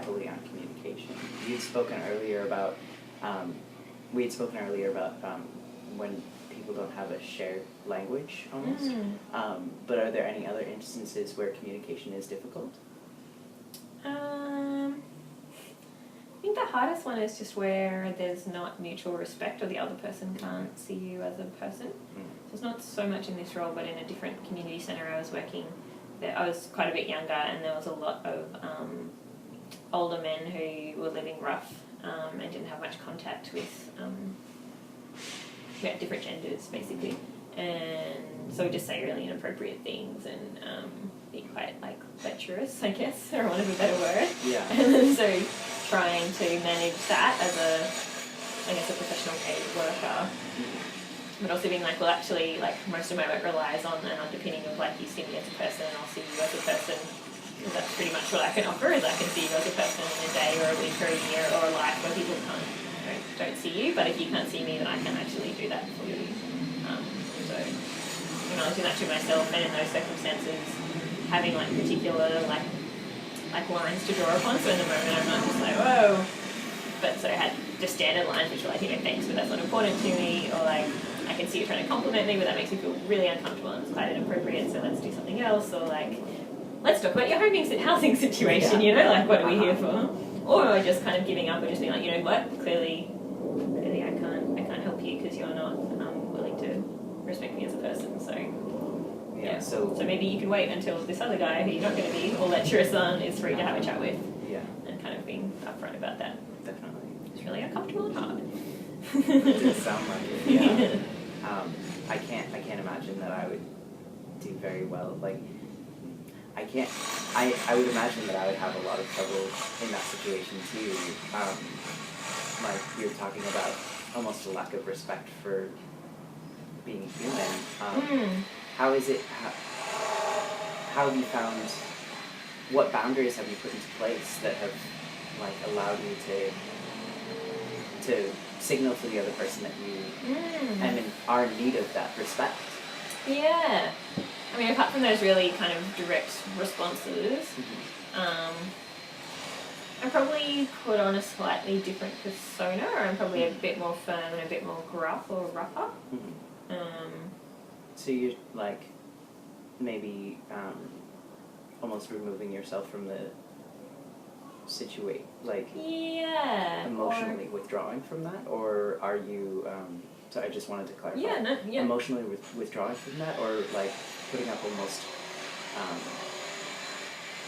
heavily on communication. We had spoken earlier about when people don't have a shared language almost. But are there any other instances where communication is difficult? I think the hardest one is just where there's not mutual respect or the other person can't see you as a person. So it's not so much in this role, but in a different community centre I was working there. I was quite a bit younger, and there was a lot of older men who were living rough and didn't have much contact with different genders, basically. And so we just say really inappropriate things and be quite lecherous, I guess, for want of a better word. Yeah. And so trying to manage that as a professional paid worker, but also being well, actually, most of my work relies on an underpinning of you see me as a person and I'll see you as a person. Because that's pretty much what I can offer, is I can see you as a person in a day or a week or a year or a life where people don't see you, but if you can't see me, then I can actually do that for you. So acknowledging that to myself, and in those circumstances having particular lines to draw upon, so in the moment I'm not just whoa, but so I had just standard lines which were thanks, but that's not important to me, or I can see you trying to compliment me, but that makes me feel really uncomfortable and it's quite inappropriate, so let's do something else, or let's talk about your housing situation, what are we here for? Or just kind of giving up or just being you know what, clearly I can't help you because you're not willing to respect me as a person, so yeah. So maybe you can wait until this other guy who you're not going to be all lecherous on is free to have a chat with. Yeah. And kind of being upfront about that. Definitely. It's really uncomfortable and hard. It does sound like it, yeah. I can't imagine that I would do very well. I would imagine that I would have a lot of trouble in that situation too. You're talking about almost a lack of respect for being human. How is it, how have you found, what boundaries have you put into place that have allowed you to signal to the other person that you are in need of that respect? Yeah. I mean, apart from those really kind of direct responses, I probably put on a slightly different persona, or I'm probably a bit more firm and a bit more gruff or rougher. So you're maybe almost removing yourself from the situation, emotionally withdrawing from that, or are you? So I just wanted to clarify. Emotionally withdrawing from that, or putting up almost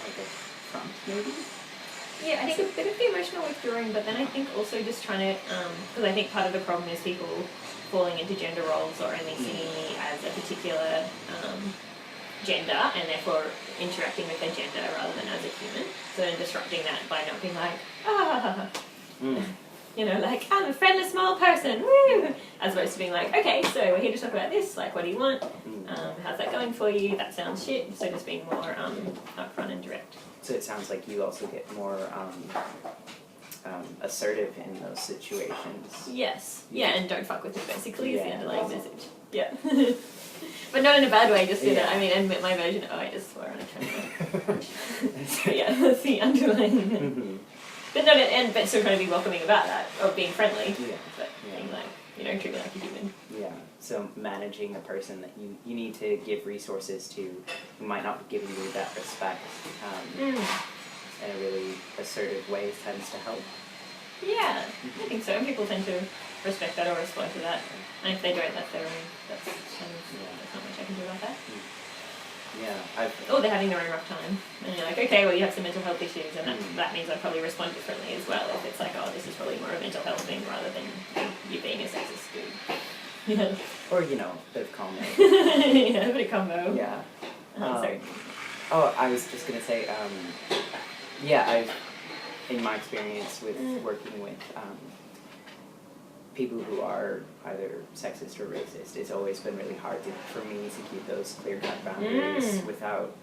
a front, maybe? Yeah, I think a bit of the emotional withdrawing, but then I think also just trying to, because I think part of the problem is people falling into gender roles or only seeing me as a particular gender and therefore interacting with their gender rather than as a human. So then disrupting that by not being I'm a friendless small person, woo! As opposed to being okay, so we're here to talk about this, what do you want? How's that going for you? That sounds shit. So just being more upfront and direct. So it sounds like you also get more assertive in those situations. Yes. Yeah, and don't fuck with it, basically, is the underlying message. Yeah. But not in a bad way, just in I mean, and my version, I just swore on a camera. So yeah, that's the underlying. But but still trying to be welcoming about that, of being friendly. Yeah. But being treat me like a human. Yeah. So managing a person that you need to give resources to who might not be giving you that respect in a really assertive way tends to help. Yeah, I think so. And people tend to respect that or respond to that. And if they don't, that's their own. That's kind of, there's not much I can do about that. Yeah. Or they're having their own rough time. And you're okay, well, you have some mental health issues, and that means I'd probably respond differently as well. If it's this is probably more a mental health thing rather than you being a sexist dude. Yeah. Or, a bit of combo. Yeah, a bit of combo. Yeah. Sorry. Oh, I was just going to say, in my experience with working with people who are either sexist or racist, it's always been really hard for me to keep those clear-cut boundaries without,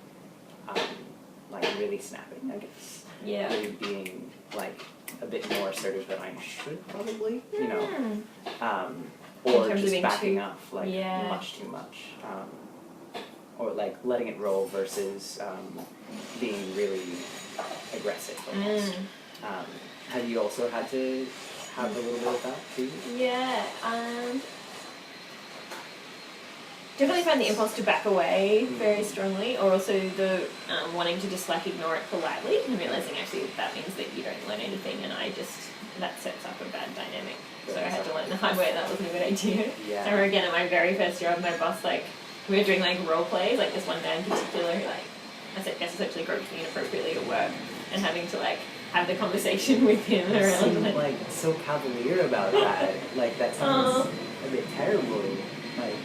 really snapping, I guess. Yeah. Really being, a bit more assertive than I should probably, or just backing off, much too much. Or, letting it roll versus being really aggressive almost. have you also had to have a little bit of that too? Yeah. Definitely find the impulse to back away very strongly, or also the wanting to just like ignore it politely and realizing actually that means that you don't learn anything, and that sets up a bad dynamic. So I had to learn the hard way that wasn't a good idea. Yeah. I remember again at my very first job, my boss, like, we were doing like role plays, like this one guy in particular who like, I guess essentially groped me inappropriately at work, and having to like have the conversation with him You around seem like so cavalier about that. Like that sounds a bit terrible. Like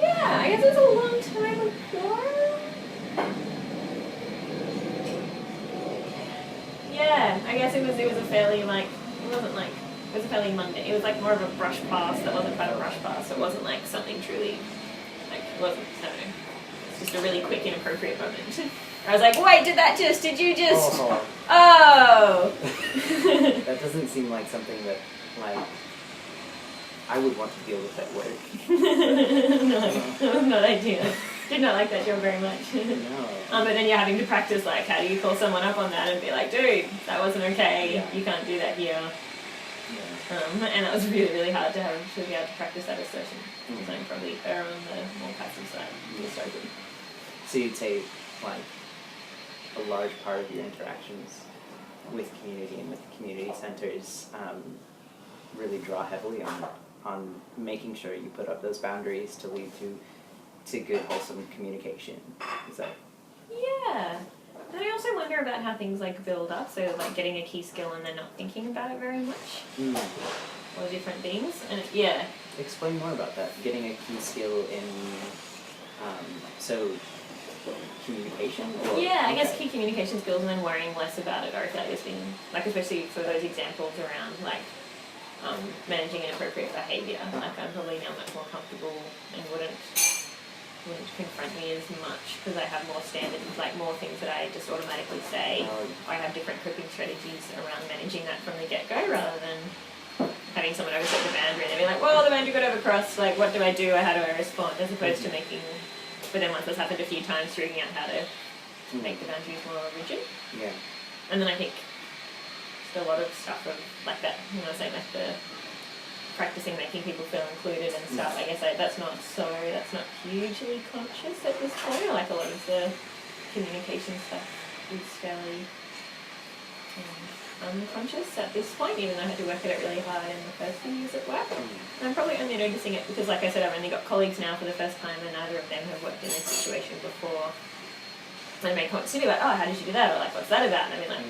yeah, I guess it was a long time ago. Yeah, I guess it was a fairly like, it wasn't like, it was a fairly mundane, it was like more of a brush pass that wasn't quite a brush pass, so it wasn't like something truly, like, it wasn't, I don't know, it's just a really quick inappropriate moment. I was like, wait, did you just, oh! That doesn't seem like something that, like, I would want to deal with at work. No, that was not ideal. Did not like that job very much. No. But then you're having to practice, like, how do you call someone up on that and be like, dude, that wasn't okay, you can't do that here. Yeah. And that was really, really hard to be able to practice that assertion. So I'm probably err on the more passive side. Historically. So you'd say, like, a large part of your interactions with community and with community centres really draw heavily on making sure you put up those boundaries to lead to good, wholesome communication. Is that? Yeah. And I also wonder about how things like build up, so like getting a key skill and then not thinking about it very much. Or different things. And yeah. Explain more about that. Getting a key skill in so communication? Or, yeah, I guess key communication skills, and then worrying less about it, or if that is being, like, especially for those examples around like managing inappropriate behaviour. Like, I'm probably now much more comfortable and wouldn't confront me as much because I have more standards, like more things that I just automatically say. I have different coping strategies around managing that from the get-go, rather than having someone overstep the boundary and they'd be like, well, the boundary got overcrossed, like, what do I do, or how do I respond, as opposed to making, but then once that's happened a few times, figuring out how to make the boundaries more rigid. Yeah. And then I think there's a lot of stuff of like that, you know, saying like the practicing making people feel included and stuff. I guess that's not hugely conscious at this point. Like a lot of the communication stuff is fairly unconscious at this point, even though I had to work at it really hard in the first few years at work. And I'm probably only noticing it because, like I said, I've only got colleagues now for the first time, and neither of them have worked in this situation before. And they may come up to me like, oh, how did you do that? Or like, what's that about? And I mean, like,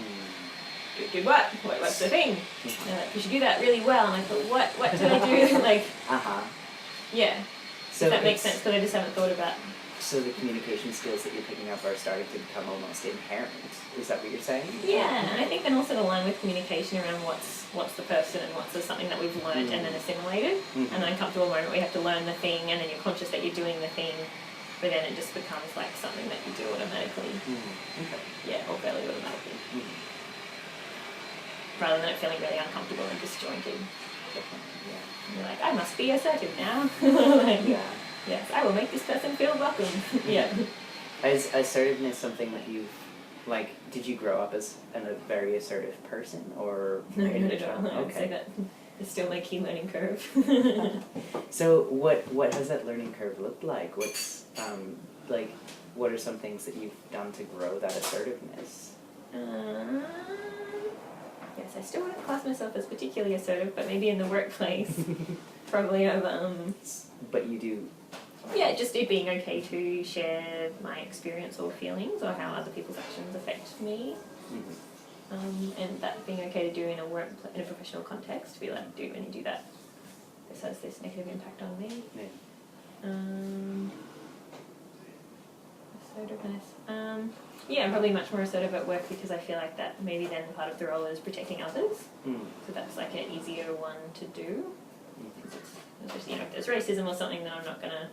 do what? What's the thing? And they're like, you should do that really well. And I thought, what do I do? Like, yeah. So if that makes sense, because I just haven't thought about. So the communication skills that you're picking up are starting to become almost inherent. Is that what you're saying? Yeah, and I think then also the line with communication around what's the person and what's something that we've learned and then assimilated, and an uncomfortable moment we have to learn the thing, and then you're conscious that you're doing the thing, but then it just becomes like something that you do automatically. Okay. Yeah, or fairly automatically. Rather than it feeling really uncomfortable and disjointed. Definitely, yeah. And you're like, I must be assertive now. Like, yes, I will make this person feel welcome. Yeah. Is assertiveness something that you've, like, did you grow up as a very assertive person, or? No, not at all. I would Okay. say that it's still my key learning curve. So what has that learning curve looked like? What's, like, what are some things that you've done to grow that assertiveness? Yes, I still wouldn't class myself as particularly assertive, but maybe in the workplace, probably I've, But you do. yeah, just it being okay to share my experience or feelings or how other people's actions affect me. And that being okay to do in a professional context, to be like, dude, when you do that, this has this negative impact on me. Assertiveness. Yeah, I'm probably much more assertive at work because I feel like that maybe then part of the role is protecting others. So that's like an easier one to do. Especially, you know, if there's racism or something, then I'm not gonna.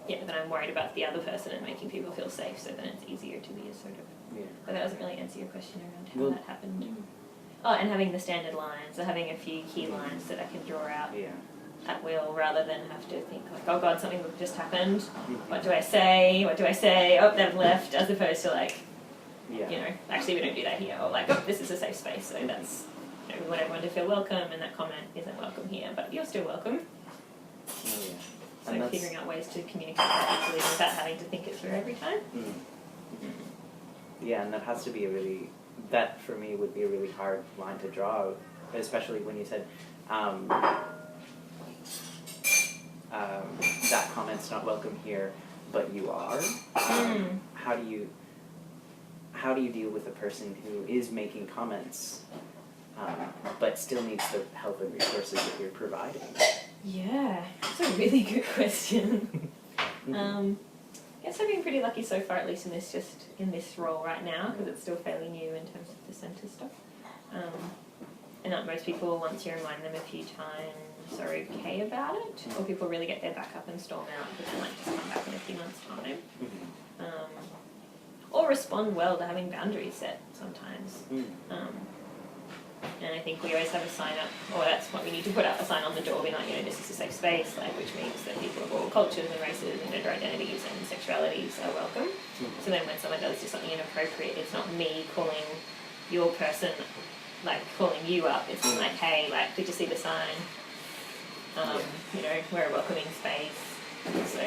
Then I'm worried about the other person and making people feel safe. So then it's easier to be assertive. But that doesn't really answer your question around how that happened. Oh, and having the standard lines, or having a few key lines that I can draw out. at will, rather than have to think like, oh God, something just happened. What do I say? What do I say? Oh, they've left. As opposed to like, Yeah. you know, actually we don't do that here. Or like, oh, this is a safe space, so that's, you know, we want everyone to feel welcome, and that comment isn't welcome here, but you're still welcome. Oh, yeah. So And that's- figuring out ways to communicate that easily without having to think it through every time. Yeah, and that has to be that for me would be a really hard line to draw, especially when you said that comment's not welcome here, but you are. How do you deal with a person who is making comments, but still needs the help and resources that you're providing? Yeah, that's a really good question. I guess I've been pretty lucky so far, at least in this role right now, because it's still fairly new in terms of the centre stuff. And not most people, once you remind them a few times, are okay about it, or people really get their back up and storm out, but then like just come back in a few months' time. Or respond well to having boundaries set sometimes. And I think we always have a sign up, or that's what we need to put up, a sign on the door being like, you know, this is a safe space, like, which means that people of all cultures and races and gender identities and sexualities are welcome. So then when someone does do something inappropriate, it's not me calling your person, like calling you up, it's like, hey, like, did you see the sign? You know, we're a welcoming space. So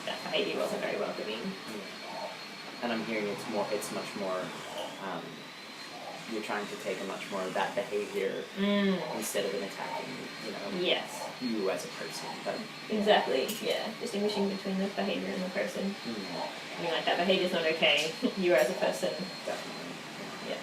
that behaviour wasn't very welcoming. And I'm hearing it's much more, you're trying to take a much more of that behaviour instead of an attacking, you know, Yes. you as a person. But, Exactly, yeah. Distinguishing between the behaviour and the person. I mean, like, that behaviour's not okay. You as a person. Definitely. Yeah.